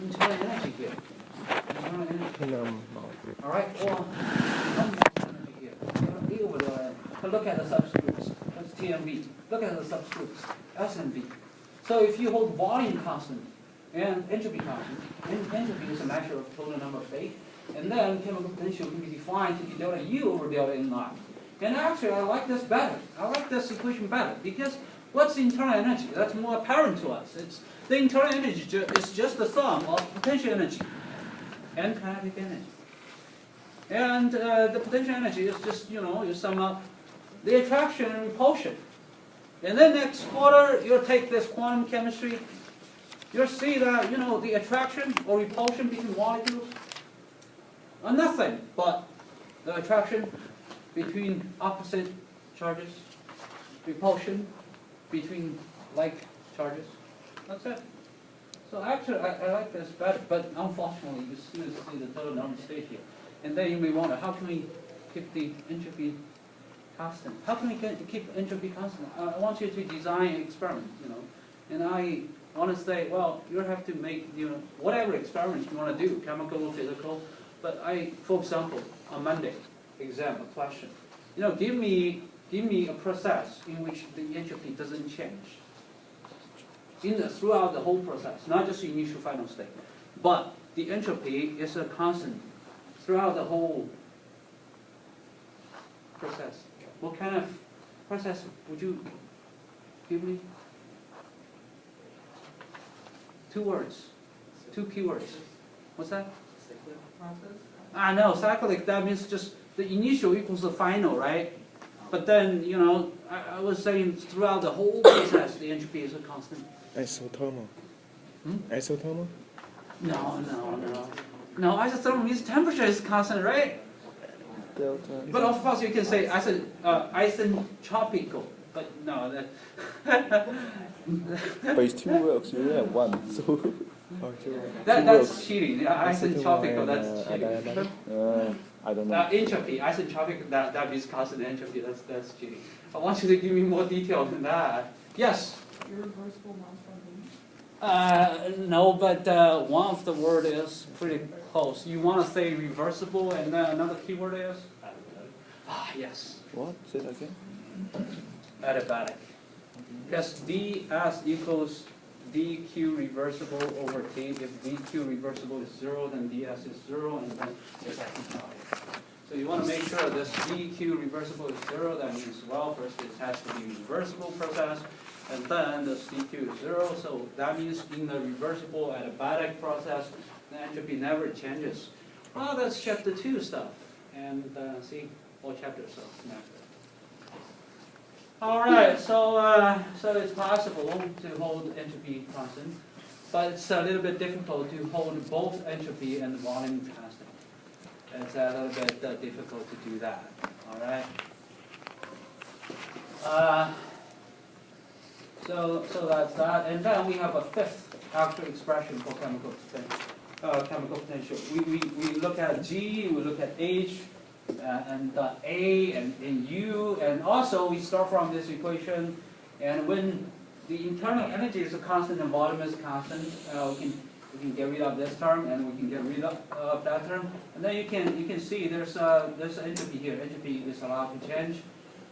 internal energy here. Internal energy. All right, or energy here. E over there. Look at the subscripts. That's T and V. Look at the subscripts. S and V. So if you hold volume constant and entropy constant, entropy is a measure of total number of states, and then chemical potential can be defined to be delta U over delta Ni. And actually, I like this better. I like this equation better because what's the internal energy? That's more apparent to us. It's the internal energy is just the sum of potential energy and kinetic energy. And the potential energy is just, you sum up the attraction and repulsion. And then next quarter, you'll take this quantum chemistry. You'll see that, the attraction or repulsion between molecules are nothing but the attraction between opposite charges, repulsion between like charges. That's it. So actually, I like this better, but unfortunately, you still see the total number state here. And then you may wonder, how can we keep the entropy constant? How can we keep entropy constant? I want you to design an experiment, And I want to say, well, you have to make, whatever experiments you want to do, chemical or physical. But for example, on Monday, exam, a question. Give me a process in which the entropy doesn't change. Throughout the whole process, not just the initial final state. But the entropy is a constant throughout the whole process. What kind of process would you give me? 2 words, 2 keywords. What's that? Cyclic process? No, cyclic, that means just the initial equals the final, right? But then, I was saying throughout the whole process, the entropy is a constant. Isothermal. Isothermal? No. No, isothermal means temperature is constant, right? Delta. But of course you can say isentropical, but no, that. But it's 2 words, you have 1, so. That's cheating. Yeah, isentropical, that's cheating. I don't know. Entropy, isentropic, that means constant entropy. That's cheating. I want you to give me more detail than that. Yes. Irreversible non-spontaneous? No, but one of the word is pretty close. You want to say reversible, and then another keyword is? Yes. What? Say that again? Adiabatic. Because ds equals dq reversible over t. If dq reversible is 0, then ds is 0, and then it's asymptotic. So you want to make sure this dq reversible is 0. That means, well, first it has to be a reversible process. And then this dq is 0, so that means in the reversible adiabatic process, the entropy never changes. Well, that's chapter 2 stuff, and see all chapters of next. All right, so it's possible to hold entropy constant, but it's a little bit difficult to hold both entropy and volume constant. It's a little bit difficult to do that. All right. So that's that, and then we have a 5th actual expression for chemical potential. We look at G, we look at H, and A, and U, and also we start from this equation, and when the internal energy is a constant and volume is constant, we can get rid of this term, and we can get rid of that term, and then you can see there's entropy here. Entropy is allowed to change,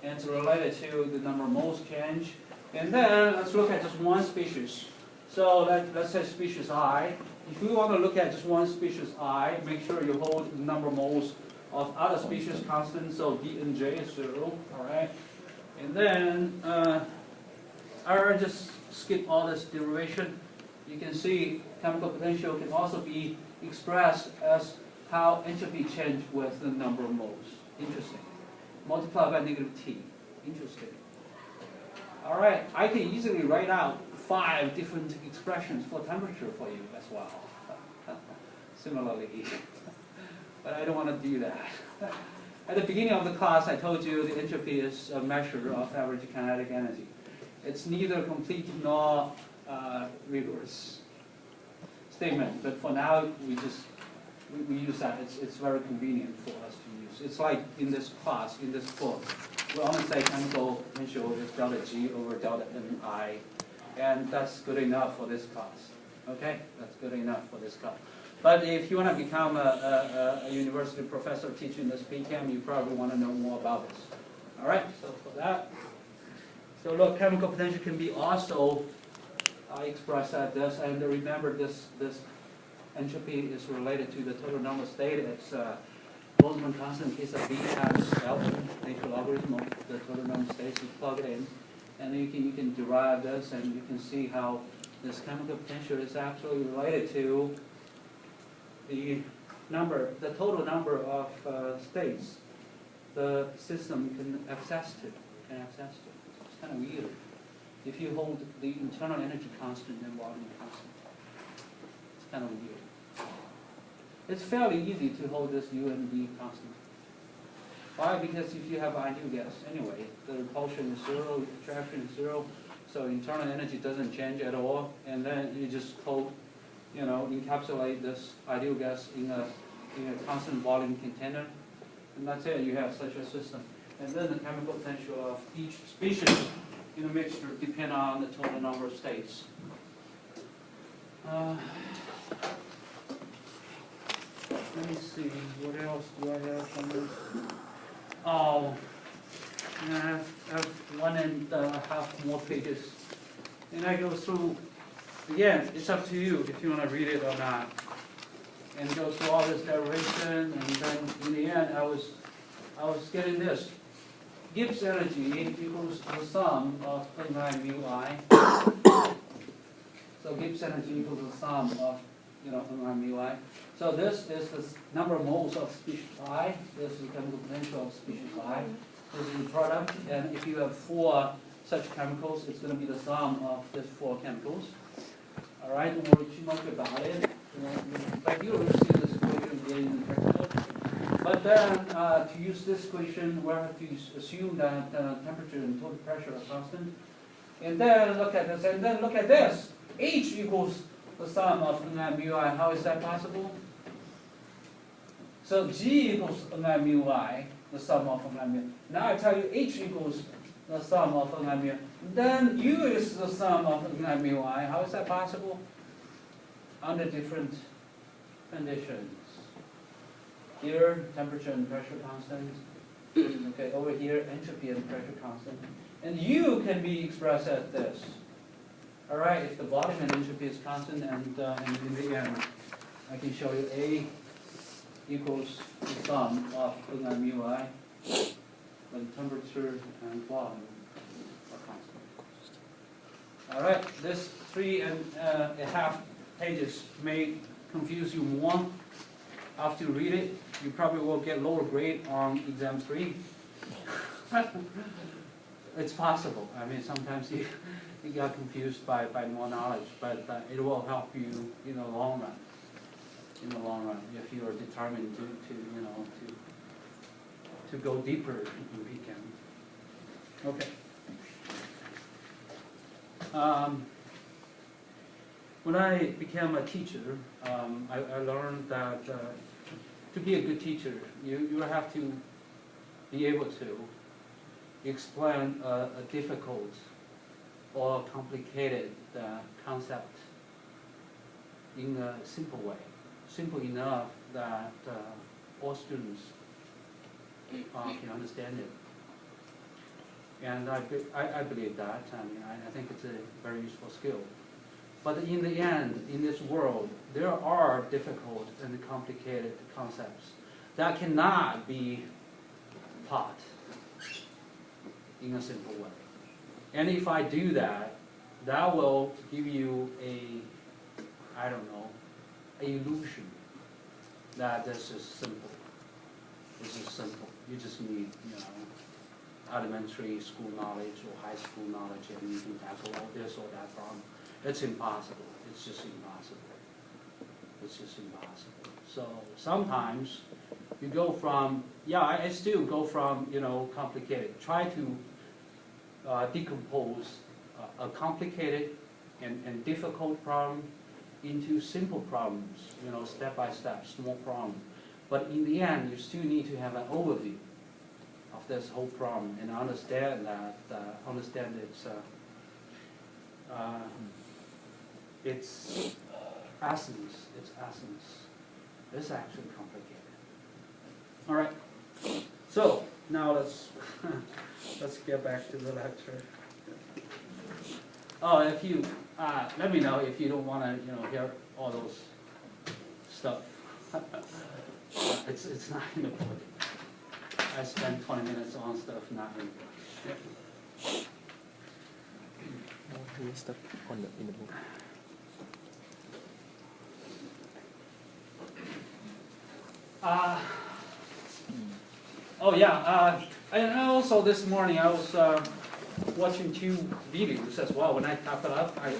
and it's related to the number of moles change. And then let's look at just one species. So let's say species I. If we want to look at just one species I, make sure you hold the number of moles of other species constant. So D and J is 0. All right. And then I'll just skip all this derivation. You can see chemical potential can also be expressed as how entropy change with the number of moles. Interesting. Multiplied by -T. Interesting. All right, I can easily write out 5 different expressions for temperature for you as well. Similarly, but I don't want to do that. At the beginning of the class, I told you the entropy is a measure of average kinetic energy. It's neither complete nor rigorous statement, but for now, we use that. It's very convenient for us to use. It's like in this class, in this book, we only say chemical potential is delta G over delta Ni, and that's good enough for this class. Okay, that's good enough for this class. But if you want to become a university professor teaching this PChem, you probably want to know more about this. All right, so for that. So look, chemical potential can be also expressed as this, and remember this entropy is related to the total number state. It's Boltzmann constant in case of B times L, natural logarithm of the total number of states. You plug it in, and you can derive this, and you can see how this chemical potential is actually related to the total number of states the system can access to. It's kind of weird. If you hold the internal energy constant and volume constant, it's kind of weird. It's fairly easy to hold this U and V constant. Why? Because if you have ideal gas anyway, the repulsion is zero, attraction is zero, so internal energy doesn't change at all, and then you just encapsulate this ideal gas in a constant volume container, and that's it. You have such a system. And then the chemical potential of each species in a mixture depend on the total number of states. Let me see, what else do I have from this? Oh, I have 1.5 more pages. And I go through, again, it's up to you if you want to read it or not. And go through all this derivation, and then in the end I was getting this. Gibbs energy equals the sum of n mu I. So Gibbs energy equals the sum of n mu I. So this is the number of moles of species I. This is the chemical potential of species I. This is the product, and if you have 4 such chemicals, it's going to be the sum of these 4 chemicals. All right, don't worry too much about it. Like you already see this equation in the textbook. But then, to use this equation, we have to assume that temperature and total pressure are constant. And then look at this, and then look at this. H equals the sum of n mu I. How is that possible? So G equals n mu I, the sum of n mu. Now I tell you H equals the sum of n mu. Then U is the sum of n mu I. How is that possible? Under different conditions. Here, temperature and pressure constant. Okay, over here, entropy and pressure constant. And U can be expressed as this. All right, if the volume and entropy is constant, and in the end, I can show you A equals the sum of n mu I when temperature and volume are constant. All right, this 3.5 pages may confuse you more. After you read it, you probably will get lower grade on exam 3. It's possible. I mean, sometimes you get confused by more knowledge, but it will help you in the long run. In the long run, if you are determined to go deeper in PChem. Okay. When I became a teacher, I learned that to be a good teacher, you have to be able to explain a difficult or complicated concept in a simple way, simple enough that all students can understand it. And I believe that. I mean, I think it's a very useful skill. But in the end, in this world, there are difficult and complicated concepts that cannot be taught in a simple way. And if I do that, that will give you an illusion that this is simple. This is simple. You just need, elementary school knowledge or high school knowledge, and you can tackle all this or that problem. It's impossible. It's just impossible. It's just impossible. So sometimes you go from, I still go from, complicated. Try to decompose a complicated and difficult problem into simple problems, step by step, small problem. But in the end, you still need to have an overview of this whole problem and understand that, essence. It's essence. It's actually complicated. All right. So now let's let's get back to the lecture. Oh, if you let me know if you don't want to, hear all those stuff. It's not in the book. I spent 20 minutes on stuff not in the book. Here's stuff in the book. Oh yeah, and also this morning I was watching two videos as well. When I type it up, I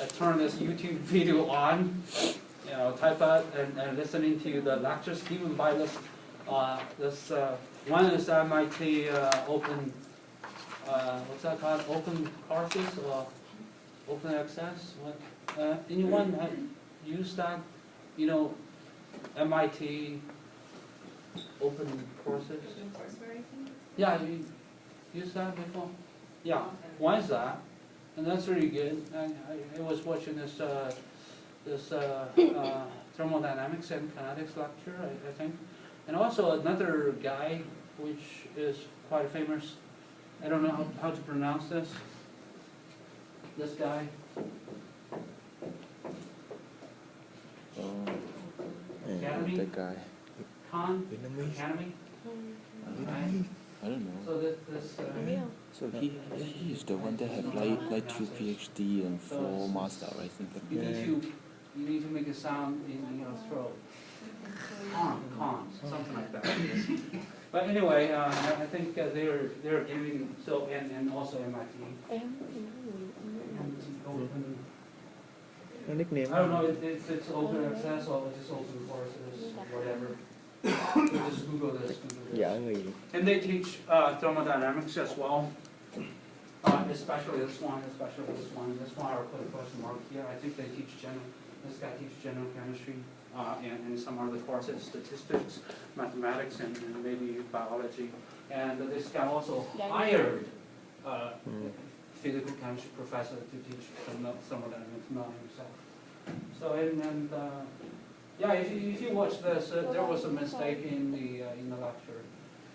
turn this YouTube video on, type out and listening to the lectures given by this one is MIT open, what's that called? Open courses or open access? What? Anyone use that? MIT open courses? Yeah, you used that before? Yeah, one is that, and that's really good. I was watching this thermodynamics and kinetics lecture, I think. And also another guy, which is quite famous. I don't know how to pronounce this. This guy. Academy? That guy. Academy? I don't know. So this So he is the one that have like 2 PhD and 4 master, I think. you need to make a sound in your throat. Cons, something like that. But anyway, I think they're giving and also MIT. Nickname. I don't know if it's open access or just open courses, whatever. Just Google this. And they teach thermodynamics as well. Especially this one. This one I'll put a question mark here. I think they teach this guy teaches general chemistry and some other courses, statistics, mathematics, and maybe biology. And this guy also hired physical chemistry professor to teach thermodynamics, not himself. So yeah, if you watch this, there was a mistake in the lecture.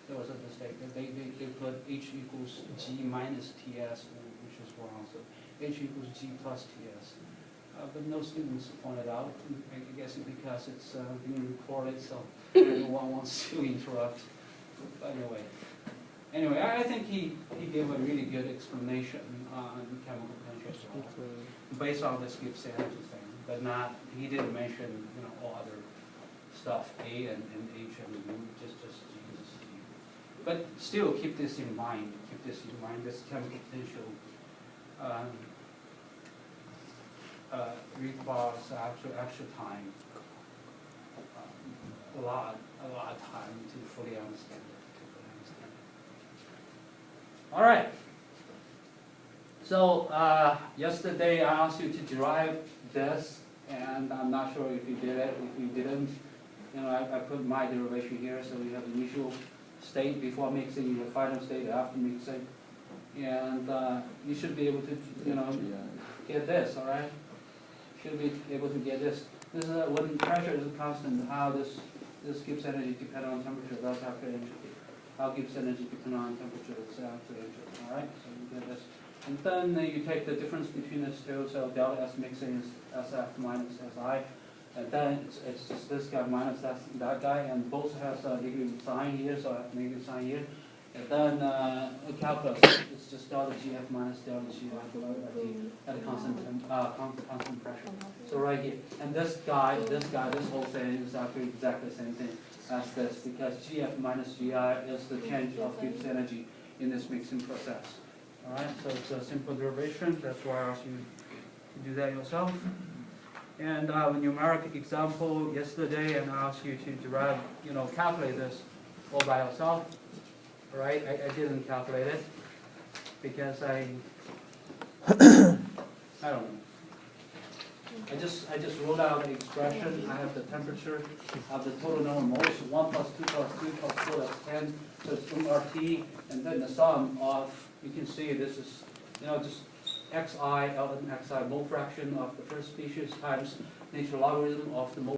There was a mistake. They put H equals G minus TS, which is wrong. So H equals G plus TS. But no students pointed out. I guess because it's being recorded, so no one wants to interrupt. But anyway, I think he gave a really good explanation on chemical potential based on this Gibbs energy thing. But he didn't mention all other stuff, A and H and U, just G. But still keep this in mind. This chemical potential requires actual time, a lot of time to fully understand it. All right. So yesterday I asked you to derive this, and I'm not sure if you did it. If you didn't, I put my derivation here, so you have the initial state before mixing, the final state after mixing, and you should be able to, get this. All right. Should be able to get this. This is when pressure is constant, how this Gibbs energy depends on temperature. That's actual entropy. How Gibbs energy depends on temperature. It's actual entropy. All right. So you get this. And then you take the difference between these two, so delta S mixing is SF minus SI, and then it's just this guy minus that guy, and both has a negative sign here, so I have negative sign here. And then calculus, it's just delta GF minus delta GI at a constant pressure. So right here, and this whole thing is actually exactly the same thing as this, because GF minus GI is the change of Gibbs energy in this mixing process. All right, so it's a simple derivation. That's why I asked you to do that yourself. And a numeric example yesterday, and I asked you to derive, calculate this all by yourself. All right, I didn't calculate it because I don't know. I just wrote out the expression. I have the temperature of the total number of moles, 1 plus 2 plus 3 plus 4, that's 10. So it's RT, and then the sum of, you can see this is, just XI, L and XI mole fraction of the first species times natural logarithm of the